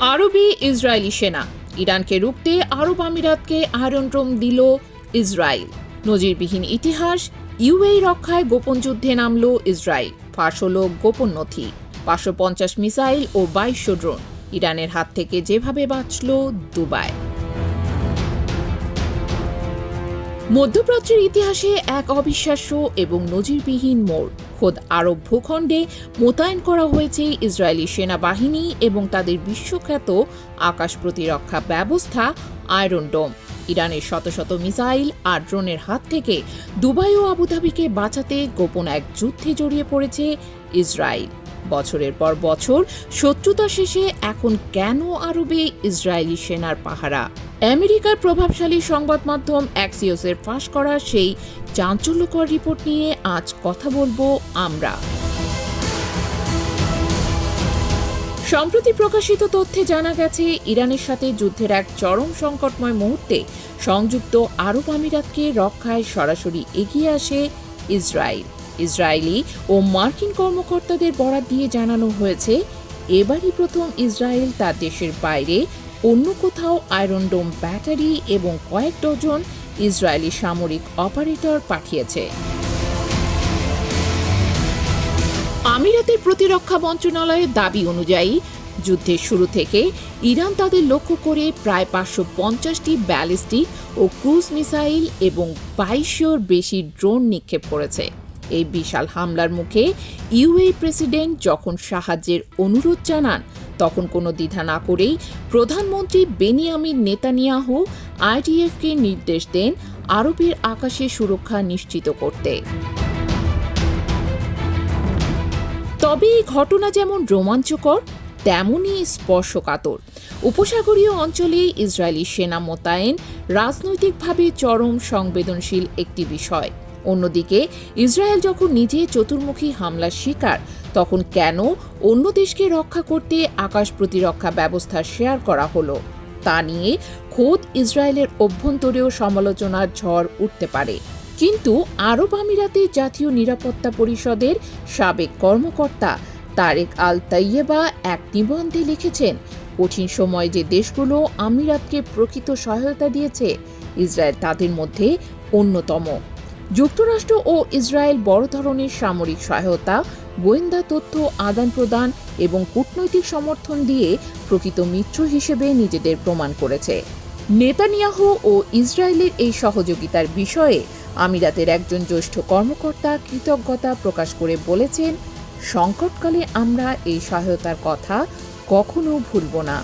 আরবে ইসরায়েলি সেনা ইরানকে রুখতে আরব আমিরাতকে আয়রন ডোম দিল ইসরায়েল। নজিরবিহীন ইতিহাস। ইউএই রক্ষায় গোপন যুদ্ধে নামল ইসরায়েল। ফাঁস হল গোপন নথি। 550 মিসাইল ও 2200 ড্রোন ইরানের হাত থেকে যেভাবে বাঁচল দুবাই। মধ্যপ্রাচ্যের ইতিহাসে এক অবিশ্বাস্য এবং নজিরবিহীন মোড়। খোদ আরব ভূখণ্ডে মোতায়েন করা হয়েছে ইসরায়েলি সেনাবাহিনী এবং তাদের বিশ্বখ্যাত আকাশ প্রতিরক্ষা ব্যবস্থা আয়রন ডোম। ইরানের শত শত মিসাইল আর ড্রোনের হাত থেকে দুবাই ও আবুধাবিকে বাঁচাতে গোপন এক যুদ্ধে জড়িয়ে পড়েছে ইসরায়েল। বছরের পর বছর শত্রুতা শেষে এখন কেন আরবে ইসরায়েলি সেনার পাহারা? আমেরিকার প্রভাবশালী সংবাদ মাধ্যম অ্যাক্সিওসের ফাঁস করা সেই চাঞ্চল্যকর রিপোর্ট নিয়ে আজ কথা বলবো আমরা। সম্প্রতি প্রকাশিত তথ্যে জানা গেছে, ইরানের সাথে যুদ্ধের এক চরম সংকটময় মুহূর্তে সংযুক্ত আরব আমিরাতকে রক্ষায় সরাসরি এগিয়ে আসে ইসরায়েল। ইসরায়েলি ও মার্কিন কর্মকর্তাদের বরাত দিয়ে জানানো হয়েছে, এবারই প্রথম ইসরায়েল তার দেশের বাইরে অন্য কোথাও আয়রন ডোম ব্যাটারি এবং কয়েক ডজন ইসরায়েলি সামরিক অপারেটর পাঠিয়েছে। আমিরাতের প্রতিরক্ষা মন্ত্রণালয়ের দাবি অনুযায়ী যুদ্ধের শুরু থেকে ইরান তাদের লক্ষ্য করে প্রায় 550টি ব্যালিস্টিক ও ক্রুজ মিসাইল এবং 2200-র বেশি ড্রোন নিক্ষেপ করেছে। এই বিশাল হামলার মুখে ইউএই প্রেসিডেন্ট যখন সাহায্যের অনুরোধ জানান, তখন কোনো দ্বিধা না করেই প্রধানমন্ত্রী বেনিয়ামিন নেতানিয়াহু আইডিএফকে নির্দেশ দেন আরবের আকাশে সুরক্ষা নিশ্চিত করতে। তবে এই ঘটনা যেমন রোমাঞ্চকর, তেমনই স্পর্শকাতর। উপসাগরীয় অঞ্চলে ইসরায়েলি সেনা মোতায়েন রাজনৈতিকভাবে চরম সংবেদনশীল একটি বিষয়। অন্যদিকে ইসরায়েল যখন নিজে চতুর্মুখী হামলার শিকার, তখন কেন অন্য দেশকে রক্ষা করতে আকাশ প্রতিরক্ষা ব্যবস্থা শেয়ার করা হলো, তা নিয়ে খোদ ইসরায়েলের অভ্যন্তরেও সমালোচনার ঝড় উঠতে পারে। কিন্তু আরব আমিরাতের জাতীয় নিরাপত্তা পরিষদের সাবেক কর্মকর্তা তারেক আল তাইয়েবা এক নিবন্ধে লিখেছেন, কঠিন সময়ে যে দেশগুলো আমিরাতকে প্রকৃত সহায়তা দিয়েছে, ইসরায়েল তাদের মধ্যে অন্যতম। যুক্তরাষ্ট্র ও ইসরায়েল বড় ধরনের সামরিক সহায়তা, গোয়েন্দা তথ্য আদান প্রদান এবং কূটনৈতিক সমর্থন দিয়ে প্রকৃত মিত্র হিসেবে নিজেদের প্রমাণ করেছে। নেতানিয়াহু ও ইসরায়েলের এই সহযোগিতার বিষয়ে আমিরাতের একজন জ্যেষ্ঠ কর্মকর্তা কৃতজ্ঞতা প্রকাশ করে বলেছেন, সংকটকালে আমরা এই সহায়তার কথা কখনো ভুলব না।